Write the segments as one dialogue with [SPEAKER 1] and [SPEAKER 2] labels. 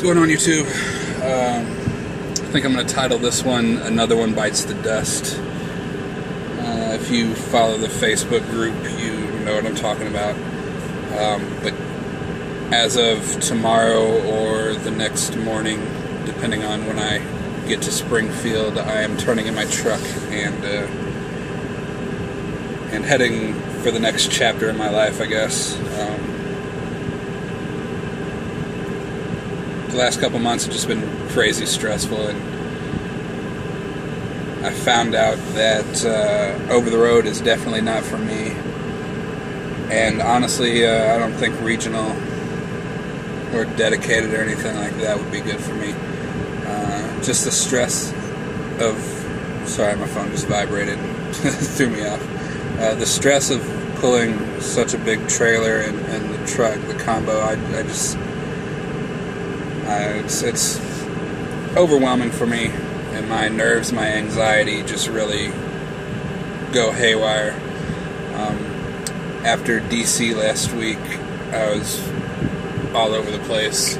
[SPEAKER 1] going on, YouTube? I think I'm going to title this one "Another One Bites the Dust." If you follow the Facebook group, you know what I'm talking about. But as of tomorrow or the next morning, depending on when I get to Springfield, I am turning in my truck and heading for the next chapter in my life, I guess. The last couple months have just been crazy stressful, and I found out that over the road is definitely not for me. And honestly, I don't think regional or dedicated or anything like that would be good for me. Just the stress of... Sorry, my phone just vibrated and threw me off. The stress of pulling such a big trailer and the truck, the combo, it's overwhelming for me, and my nerves, my anxiety just really go haywire. After DC last week, I was all over the place,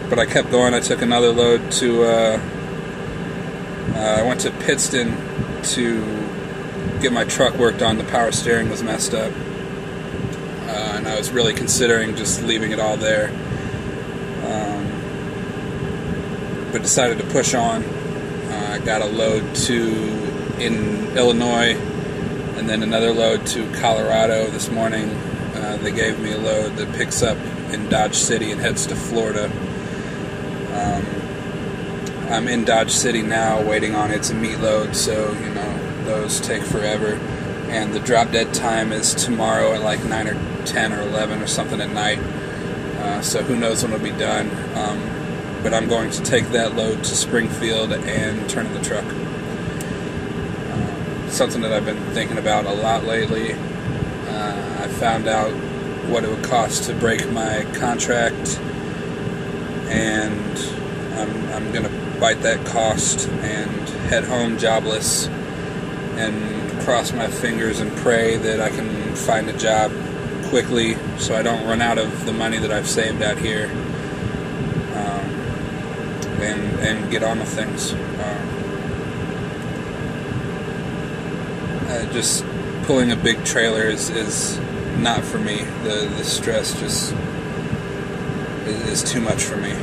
[SPEAKER 1] but I kept going. I took another load to I went to Pittston to get my truck worked on. The power steering was messed up, and I was really considering just leaving it all there, but decided to push on. I got a load in Illinois, and then another load to Colorado this morning. They gave me a load that picks up in Dodge City and heads to Florida. I'm in Dodge City now, waiting on its meat load, so, you know, those take forever. And the drop dead time is tomorrow at like 9 or 10 or 11 or something at night. So who knows when it'll be done. But I'm going to take that load to Springfield and turn in the truck. Something that I've been thinking about a lot lately. I found out what it would cost to break my contract, and I'm going to bite that cost and head home jobless and cross my fingers and pray that I can find a job quickly so I don't run out of the money that I've saved out here, and get on with things. Just pulling a big trailer is not for me. The stress just is too much for me.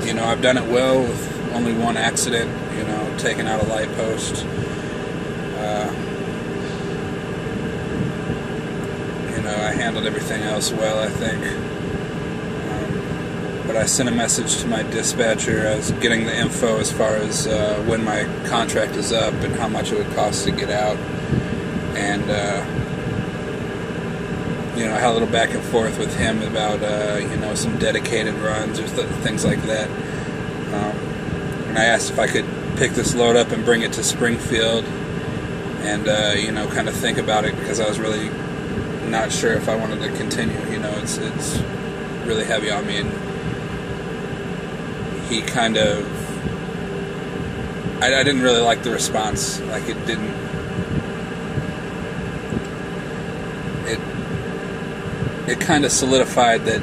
[SPEAKER 1] You know, I've done it well with only one accident, you know, taking out a light post. You know, I handled everything else well, I think. But I sent a message to my dispatcher. I was getting the info as far as when my contract is up and how much it would cost to get out. And, you know, I had a little back and forth with him about, you know, some dedicated runs or things like that. And I asked if I could pick this load up and bring it to Springfield and, you know, kind of think about it, because I was really not sure if I wanted to continue. You know, it's really heavy on me, and he kind of... I didn't really like the response. Like, it didn't... It kind of solidified that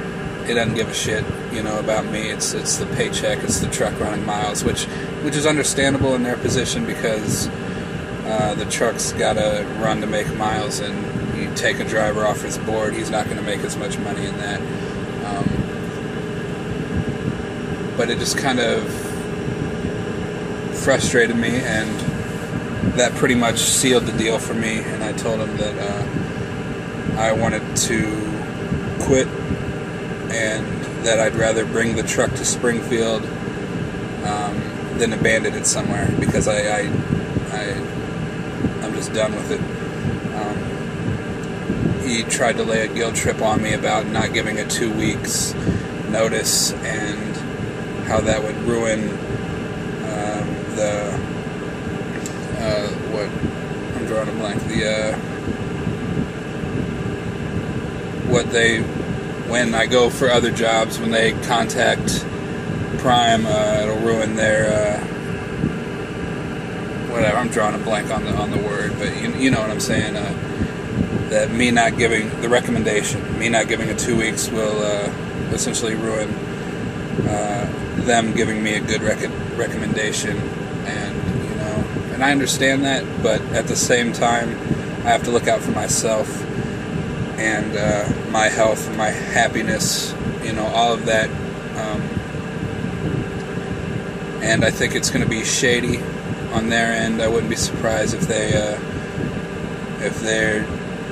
[SPEAKER 1] it doesn't give a shit, you know, about me. It's the paycheck, it's the truck running miles, which is understandable in their position, because the truck's got to run to make miles, and you take a driver off his board, he's not going to make as much money in that. But it just kind of frustrated me, and that pretty much sealed the deal for me. And I told him that I wanted to quit, and that I'd rather bring the truck to Springfield than abandon it somewhere, because I'm just done with it. He tried to lay a guilt trip on me about not giving a 2 weeks notice, and how that would ruin I'm drawing a blank. When I go for other jobs, when they contact Prime, it'll ruin their whatever. I'm drawing a blank on the word, but you know what I'm saying. that me not giving the recommendation, me not giving it 2 weeks will essentially ruin them giving me a good recommendation. And, you know, and I understand that, but at the same time, I have to look out for myself and my health, my happiness, you know, all of that. And I think it's going to be shady on their end. I wouldn't be surprised if they're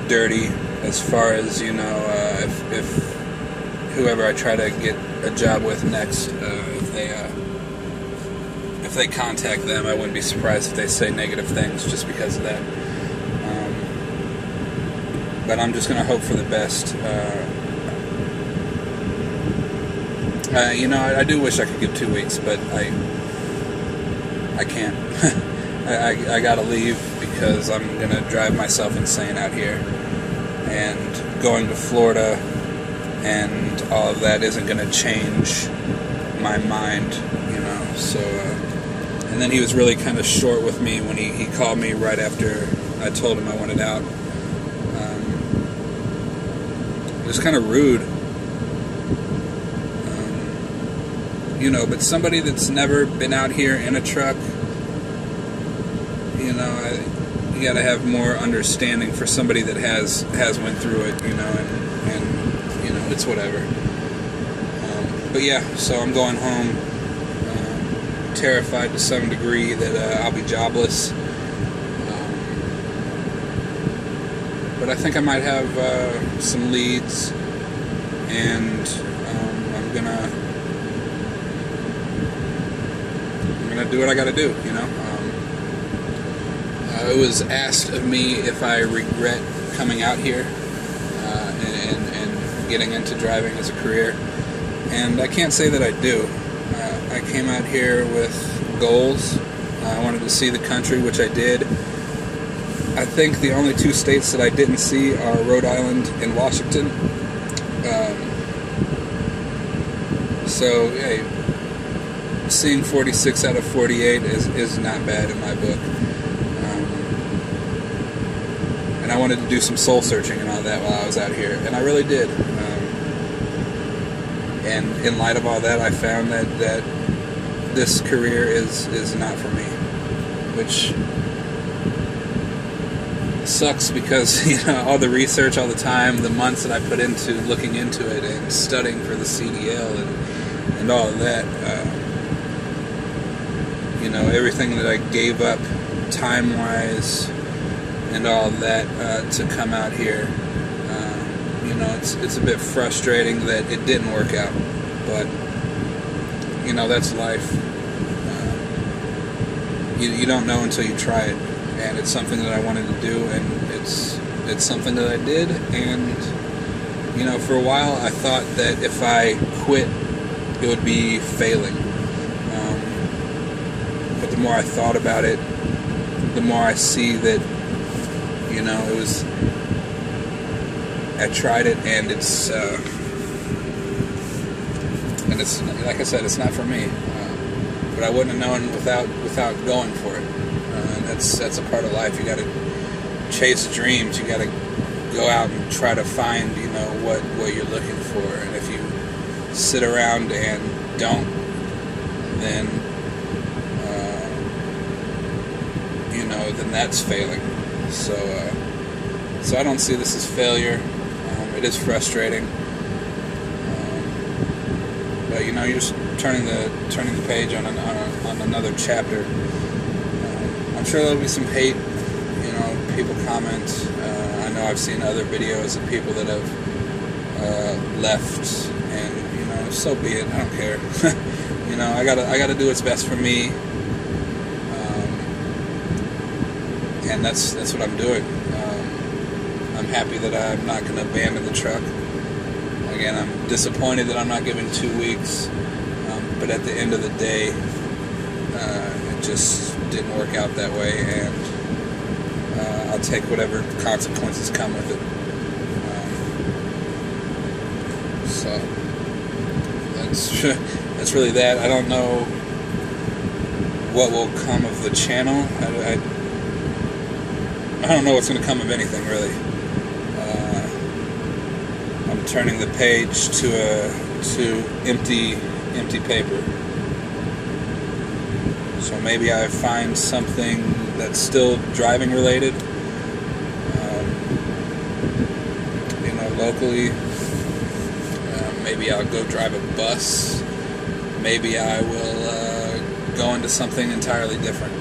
[SPEAKER 1] dirty as far as, you know, if whoever I try to get a job with next, if they contact them, I wouldn't be surprised if they say negative things just because of that. But I'm just going to hope for the best. You know, I do wish I could give 2 weeks, but I can't. I gotta leave because I'm gonna drive myself insane out here, and going to Florida and all of that isn't gonna change my mind, you know. So, and then he was really kind of short with me when he called me right after I told him I wanted out. It was kind of rude. You know, but somebody that's never been out here in a truck, you know, you got to have more understanding for somebody that has went through it, you know, and you know, it's whatever. But yeah, so I'm going home, terrified to some degree that I'll be jobless. But I think I might have some leads, and I'm gonna do what I gotta do, you know. It was asked of me if I regret coming out here and getting into driving as a career, and I can't say that I do. I came out here with goals. I wanted to see the country, which I did. I think the only 2 states that I didn't see are Rhode Island and Washington. So, hey, seeing 46 out of 48 is not bad in my book. And I wanted to do some soul searching and all that while I was out here, and I really did. And in light of all that, I found that this career is not for me, which sucks because, you know, all the research, all the time, the months that I put into looking into it and studying for the CDL and all of that. You know, everything that I gave up time-wise and all of that to come out here, you know, it's a bit frustrating that it didn't work out, but, you know, that's life. You don't know until you try it, and it's something that I wanted to do, and it's something that I did, and, you know, for a while I thought that if I quit, it would be failing. But the more I thought about it, the more I see that, you know, I tried it, and it's like I said, it's not for me. But I wouldn't have known without going for it. And that's a part of life. You got to chase dreams. You got to go out and try to find, you know, what you're looking for. And if you sit around and don't, then you know, then that's failing. So I don't see this as failure. It is frustrating, but you know, you're just turning the page on another chapter. I'm sure there'll be some hate. You know, people comment. I know I've seen other videos of people that have left, and you know, so be it. I don't care. You know, I gotta do what's best for me, and that's what I'm doing. I'm happy that I'm not going to abandon the truck. Again, I'm disappointed that I'm not given 2 weeks, but at the end of the day, it just didn't work out that way, and I'll take whatever consequences come with it. So that's really that. I don't know what will come of the channel. I don't know what's going to come of anything, really. turning the page to empty paper. So maybe I find something that's still driving related, locally. Maybe I'll go drive a bus. Maybe I will go into something entirely different.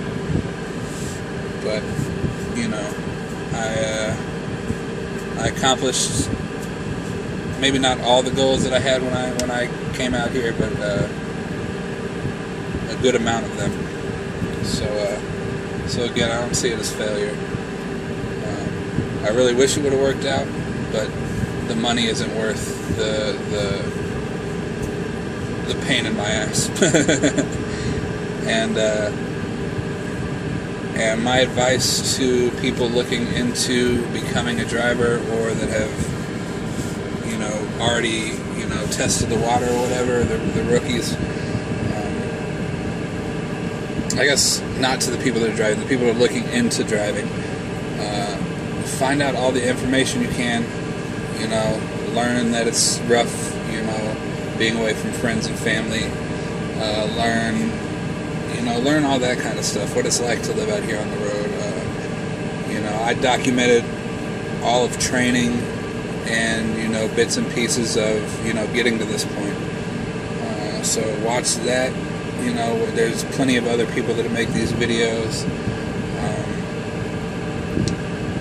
[SPEAKER 1] But I accomplished maybe not all the goals that I had when I came out here, but a good amount of them. So again, I don't see it as failure. I really wish it would have worked out, but the money isn't worth the pain in my ass. And my advice to people looking into becoming a driver, or that have already tested the water or whatever, the rookies. I guess not to the people that are driving, the people that are looking into driving. Find out all the information you can. Learn that it's rough. Being away from friends and family. Learn all that kind of stuff. What it's like to live out here on the road. I documented all of training and bits and pieces of getting to this point. So watch that. There's plenty of other people that make these videos.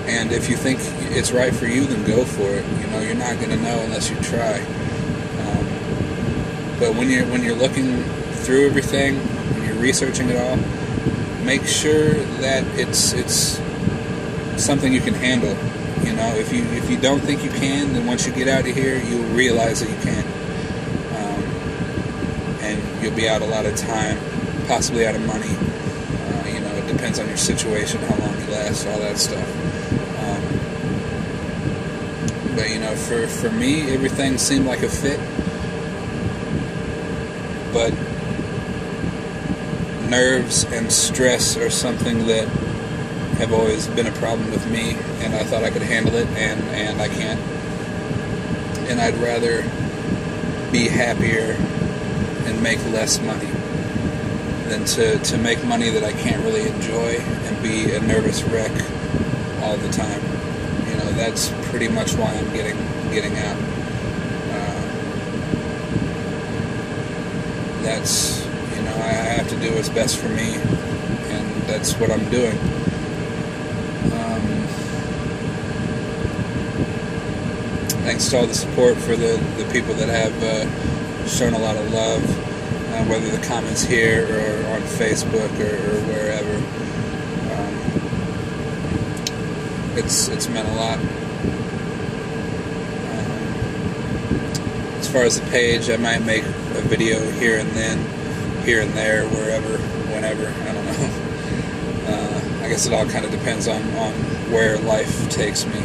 [SPEAKER 1] And if you think it's right for you, then go for it. You're not going to know unless you try. But when you're looking through everything, when you're researching it all, make sure that it's something you can handle. If you don't think you can, then once you get out of here, you'll realize that you can. And you'll be out a lot of time, possibly out of money. It depends on your situation, how long you last, all that stuff. But for me, everything seemed like a fit. But nerves and stress are something that have always been a problem with me, and I thought I could handle it, and I can't. And I'd rather be happier and make less money than to make money that I can't really enjoy and be a nervous wreck all the time. That's pretty much why I'm getting out. That's I have to do what's best for me, and that's what I'm doing. Thanks to all the support for the people that have shown a lot of love, whether the comments here or on Facebook or wherever. It's meant a lot. As far as the page, I might make a video here and there, wherever, whenever, I don't know. I guess it all kind of depends on where life takes me.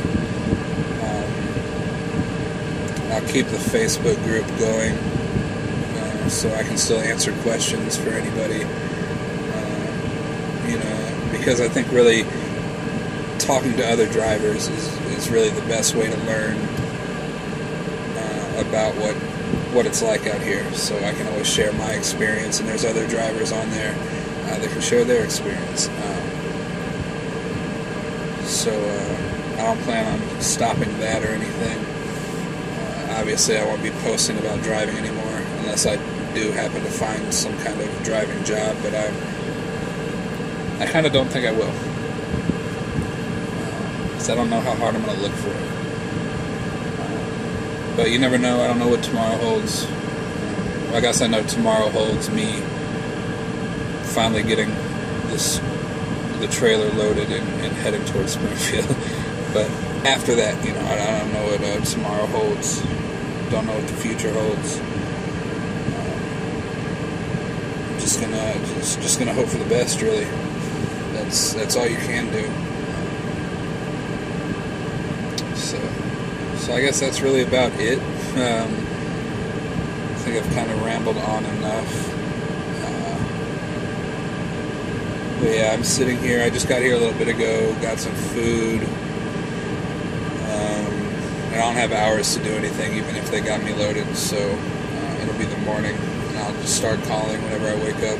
[SPEAKER 1] I'll keep the Facebook group going, so I can still answer questions for anybody. Because I think really talking to other drivers is really the best way to learn about what it's like out here. So I can always share my experience, and there's other drivers on there that can share their experience. So I don't plan on stopping that or anything. Obviously I won't be posting about driving anymore unless I do happen to find some kind of driving job, but I kind of don't think I will. Because I don't know how hard I'm going to look for it. But you never know. I don't know what tomorrow holds. I guess I know tomorrow holds me finally getting the trailer loaded and heading towards Springfield. But after that, I don't know what tomorrow holds. Don't know what the future holds. Just gonna hope for the best, really. That's all you can do. So I guess that's really about it. I think I've kind of rambled on enough. But yeah, I'm sitting here. I just got here a little bit ago. Got some food. and I don't have hours to do anything, even if they got me loaded. So it'll be the morning, and I'll just start calling whenever I wake up.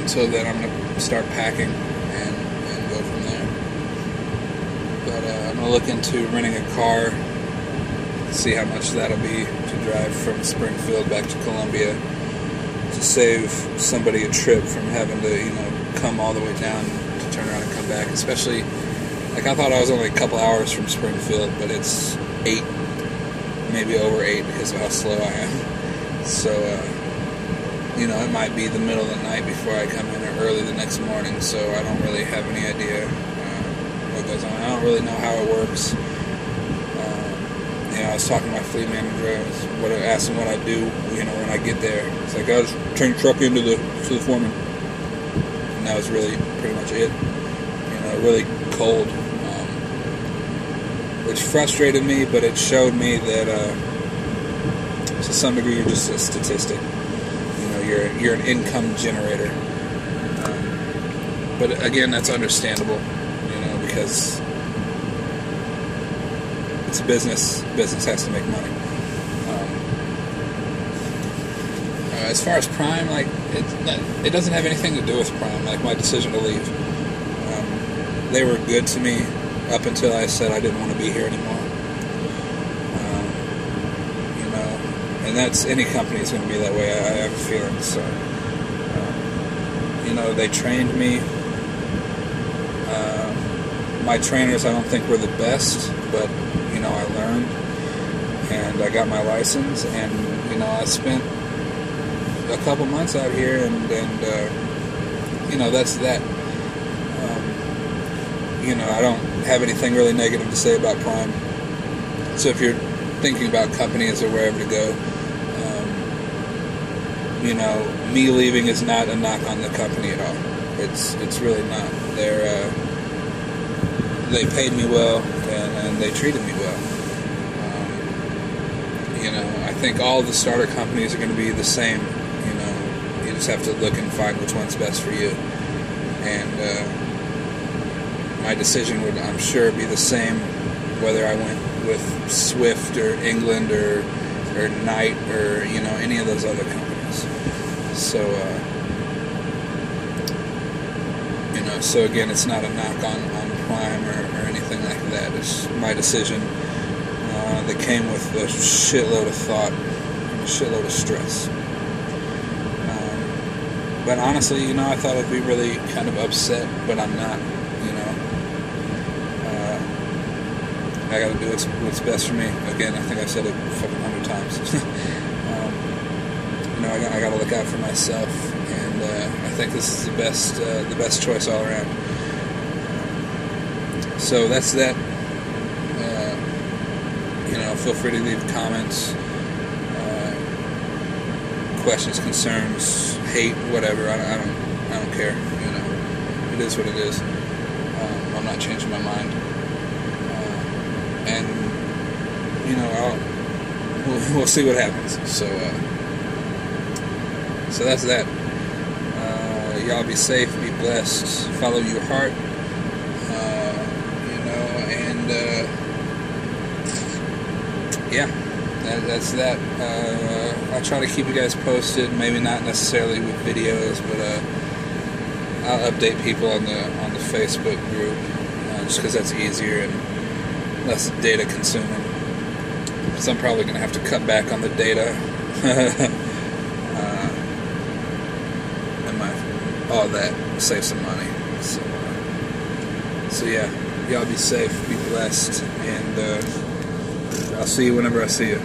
[SPEAKER 1] Until then, I'm gonna start packing and go from there. But I'm gonna look into renting a car, see how much that'll be to drive from Springfield back to Columbia, to save somebody a trip from having to, come all the way down to turn around and come back. Especially, like, I thought I was only a couple hours from Springfield, but it's 8, maybe over 8 because of how slow I am. So, it might be the middle of the night before I come in, or early the next morning, so I don't really have any idea what goes on. I don't really know how it works. I was talking to my fleet manager. I asked him what I do, when I get there. It's like, I just turn the truck into the foreman. And that was really pretty much it. Really cold, which frustrated me, but it showed me that to some degree you're just a statistic. You're an income generator. But again, that's understandable, because it's a business. Business has to make money. As far as Prime, it doesn't have anything to do with Prime. Like, my decision to leave. They were good to me up until I said I didn't want to be here anymore. And that's, any company is going to be that way. I have a feeling. So, they trained me. My trainers, I don't think were the best, but I learned, and I got my license, and I spent a couple months out here, and that's that. I don't have anything really negative to say about Prime. So if you're thinking about companies or wherever to go, me leaving is not a knock on the company at all. It's really not. They paid me well, and they treated me well. I think all the starter companies are going to be the same. You just have to look and find which one's best for you. And my decision would, I'm sure, be the same whether I went with Swift or England or Knight or any of those other companies. So so again, it's not a knock on Prime or anything like that. It's my decision that came with a shitload of thought and a shitload of stress. But honestly, I thought I'd be really kind of upset, but I'm not. I got to do what's best for me. Again, I think I've said it fucking 100 times. I got to look out for myself, and I think this is the best choice all around. So that's that. Feel free to leave comments, questions, concerns, hate, whatever. I don't care. It is what it is. I'm not changing my mind. And we'll see what happens. So that's that. Y'all be safe, be blessed, follow your heart, and yeah, that's that. I'll try to keep you guys posted. Maybe not necessarily with videos, but I'll update people on the Facebook group, just because that's easier and less data consuming. So I'm probably going to have to cut back on the data and all that, save some money. So yeah, y'all be safe, be blessed, and I'll see you whenever I see you.